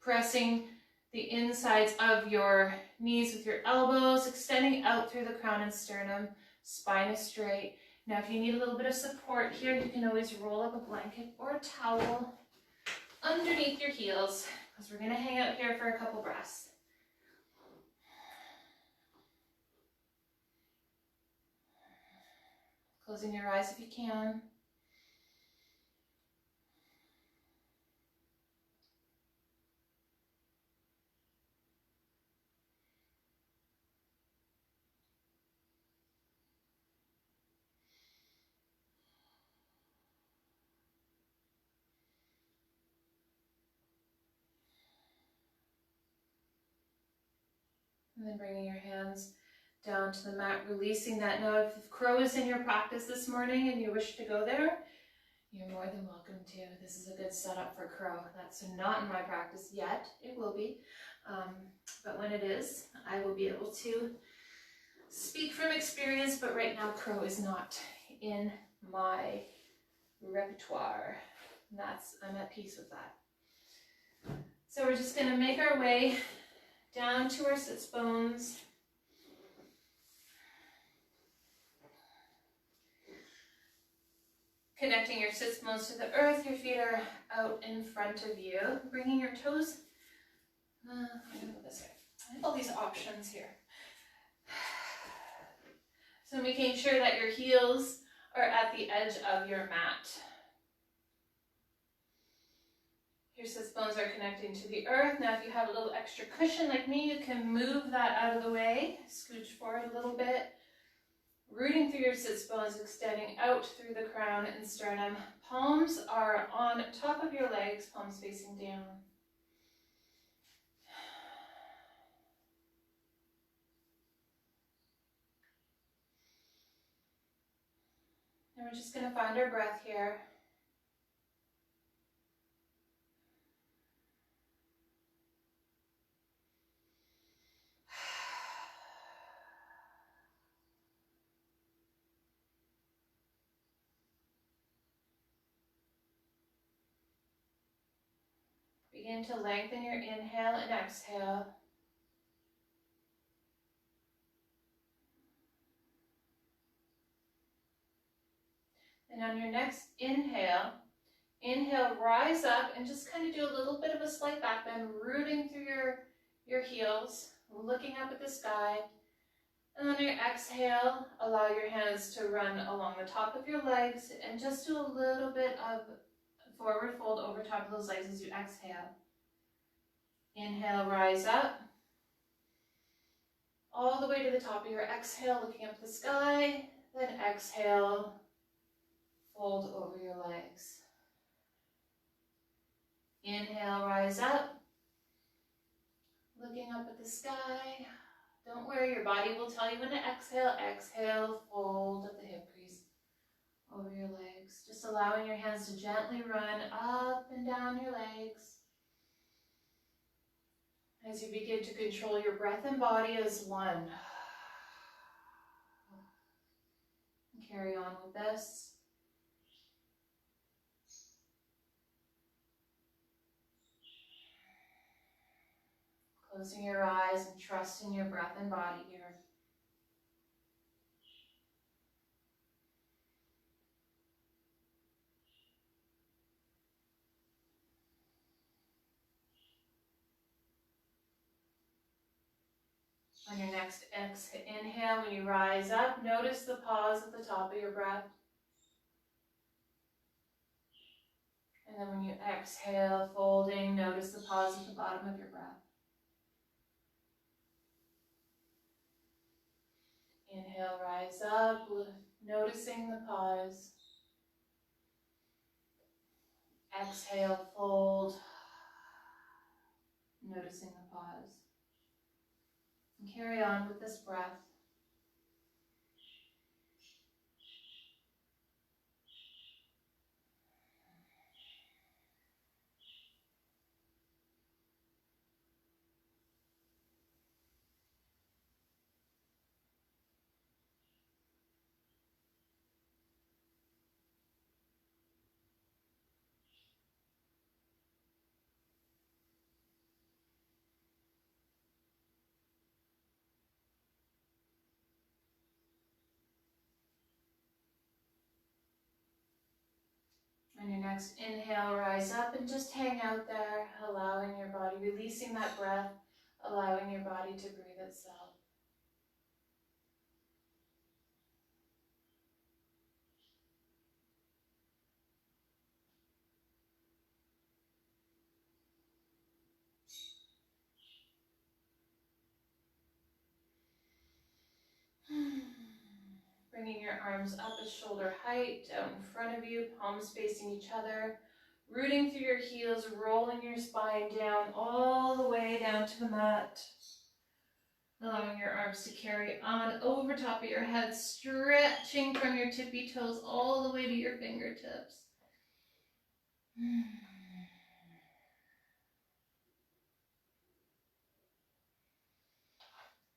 Pressing the insides of your knees with your elbows, extending out through the crown and sternum, spine is straight. Now if you need a little bit of support here, you can always roll up a blanket or a towel underneath your heels, because we're going to hang out here for a couple breaths. Closing your eyes if you can. And then bringing your hands down to the mat, releasing that. Now, if crow is in your practice this morning and you wish to go there, you're more than welcome to. This is a good setup for crow. That's not in my practice yet. It will be. But when it is, I will be able to speak from experience. But right now, crow is not in my repertoire. And I'm at peace with that. So we're just going to make our way down to our sits bones. Connecting your sits bones to the earth, your feet are out in front of you. Bringing your toes, I'm going to go this way. I have all these options here. So making sure that your heels are at the edge of your mat. Your sits bones are connecting to the earth. Now if you have a little extra cushion like me, you can move that out of the way. Scooch forward a little bit. Rooting through your sits bones, extending out through the crown and sternum. Palms are on top of your legs, palms facing down. And we're just going to find our breath here. Begin to lengthen your inhale and exhale. And on your next inhale, rise up and just kind of do a little bit of a slight back bend, rooting through your heels, looking up at the sky. And on your exhale, allow your hands to run along the top of your legs and just do a little bit of forward fold over top of those legs as you exhale. Inhale, rise up. All the way to the top of your exhale, looking up at the sky. Then exhale, fold over your legs. Inhale, rise up. Looking up at the sky. Don't worry, your body will tell you when to exhale. Exhale, fold at the hip crease over your legs. Just allowing your hands to gently run up and down your legs. As you begin to control your breath and body as one. Carry on with this. Closing your eyes and trusting your breath and body here. On your next inhale, when you rise up, notice the pause at the top of your breath. And then when you exhale, folding, notice the pause at the bottom of your breath. Inhale, rise up, noticing the pause. Exhale, fold, noticing the pause. And carry on with this breath. On your next inhale, rise up and just hang out there, allowing your body, releasing that breath, allowing your body to breathe itself. Bringing your arms up at shoulder height, out in front of you, palms facing each other. Rooting through your heels, rolling your spine down all the way down to the mat. Allowing your arms to carry on over top of your head, stretching from your tippy toes all the way to your fingertips.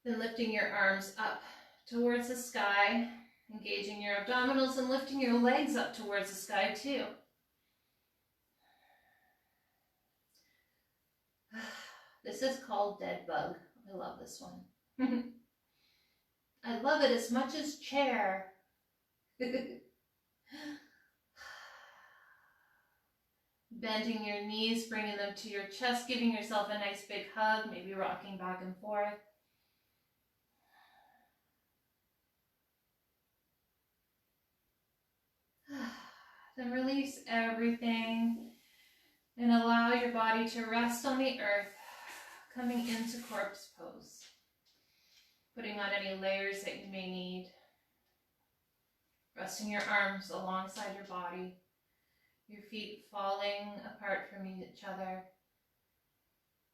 Then lifting your arms up towards the sky, engaging your abdominals and lifting your legs up towards the sky too. This is called Dead Bug. I love this one. I love it as much as chair. Bending your knees, bringing them to your chest, giving yourself a nice big hug, maybe rocking back and forth. Then release everything and allow your body to rest on the earth, coming into corpse pose. Putting on any layers that you may need. Resting your arms alongside your body, your feet falling apart from each other,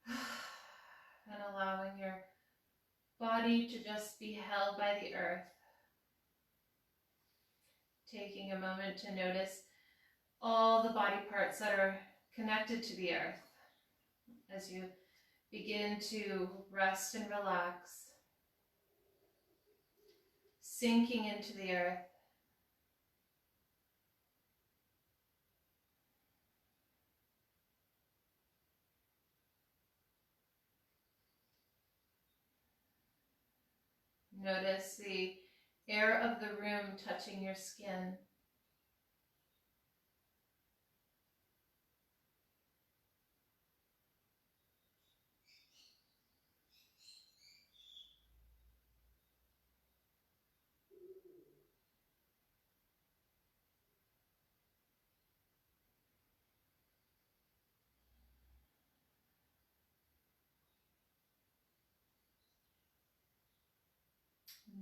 and allowing your body to just be held by the earth. Taking a moment to notice all the body parts that are connected to the earth as you begin to rest and relax, sinking into the earth. Notice the air of the room touching your skin.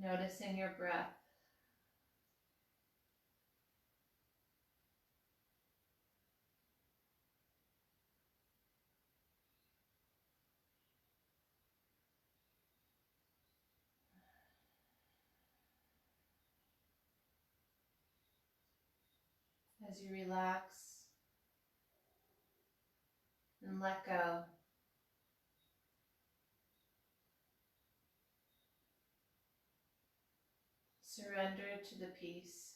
Noticing your breath. As you relax and let go. Surrender to the peace.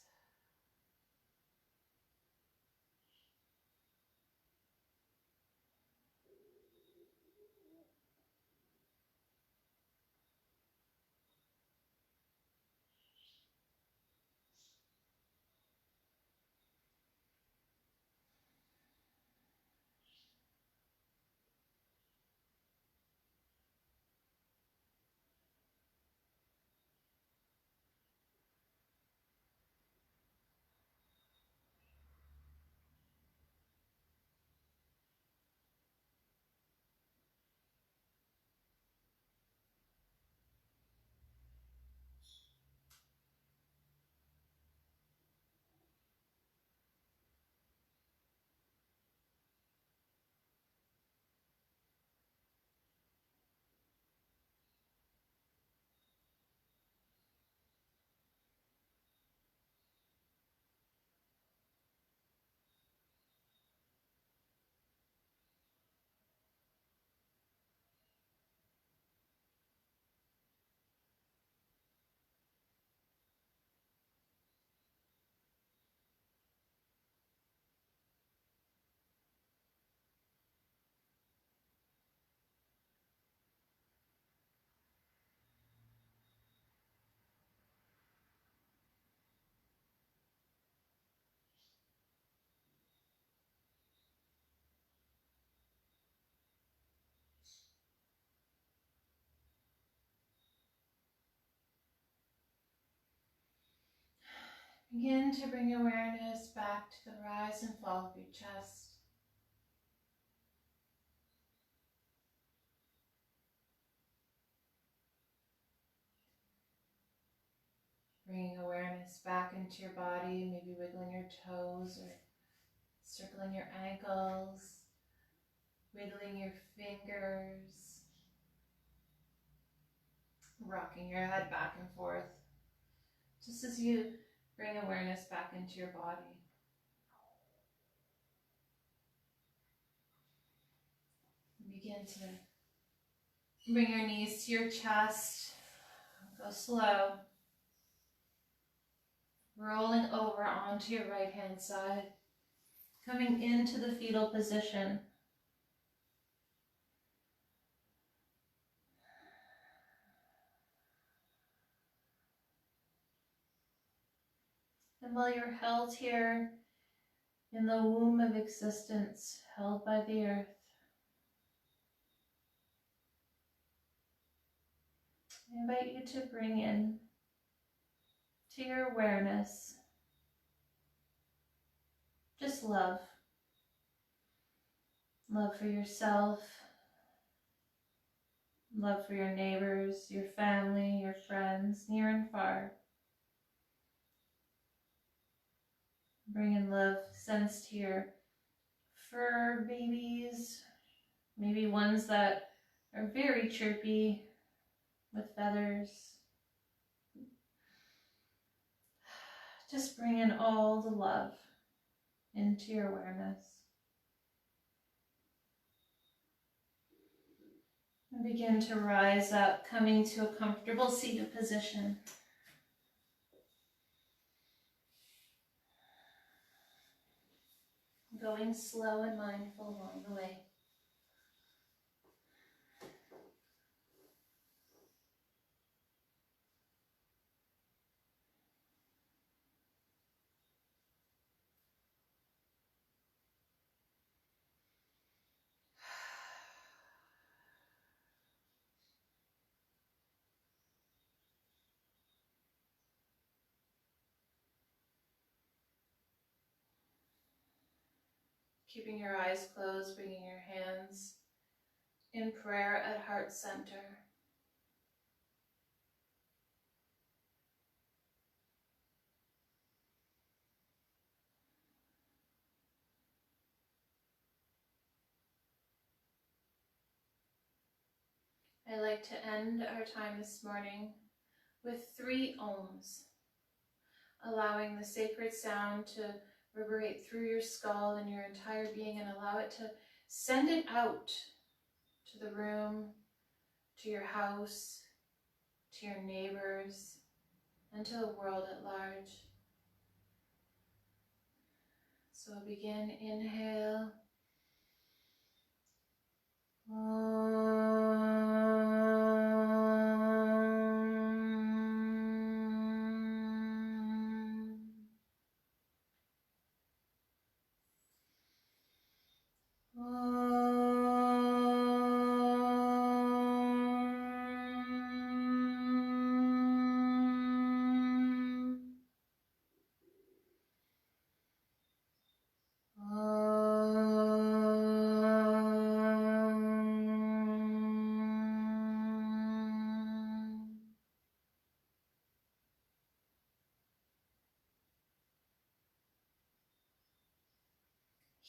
Begin to bring awareness back to the rise and fall of your chest. Bringing awareness back into your body, maybe wiggling your toes or circling your ankles, wiggling your fingers. Rocking your head back and forth, just as you bring awareness back into your body. Begin to bring your knees to your chest. Go slow. Rolling over onto your right hand side. Coming into the fetal position. And while you're held here in the womb of existence, held by the earth, I invite you to bring in to your awareness just love. Love for yourself, love for your neighbors, your family, your friends, near and far. Bring in love sensed to your fur babies, maybe ones that are very chirpy with feathers. Just bring in all the love into your awareness. And begin to rise up, coming to a comfortable seated position. Going slow and mindful along the way. Keeping your eyes closed, bringing your hands in prayer at heart center. I like to end our time this morning with 3 ohms, allowing the sacred sound to reverberate through your skull and your entire being, and allow it to send it out to the room, to your house, to your neighbors, and to the world at large. So begin, inhale.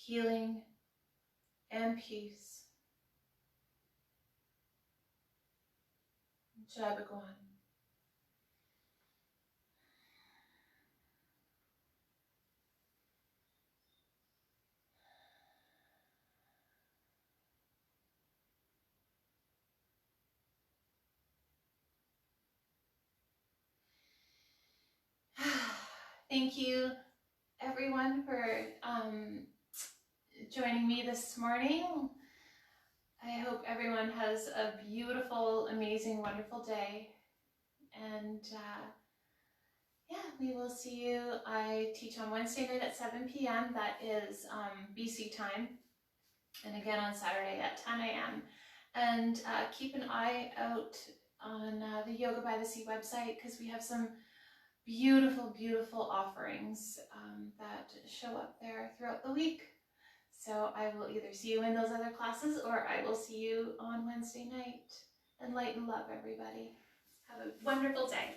Healing and peace. Japa. Thank you, everyone, for joining me this morning. I hope everyone has a beautiful, amazing, wonderful day. And yeah, we will see you. I teach on Wednesday night at 7 p.m. That is BC time. And again on Saturday at 10 a.m. And keep an eye out on the Yoga by the Sea website, because we have some beautiful, beautiful offerings that show up there throughout the week. So I will either see you in those other classes, or I will see you on Wednesday night. And light and love, everybody. Have a wonderful day.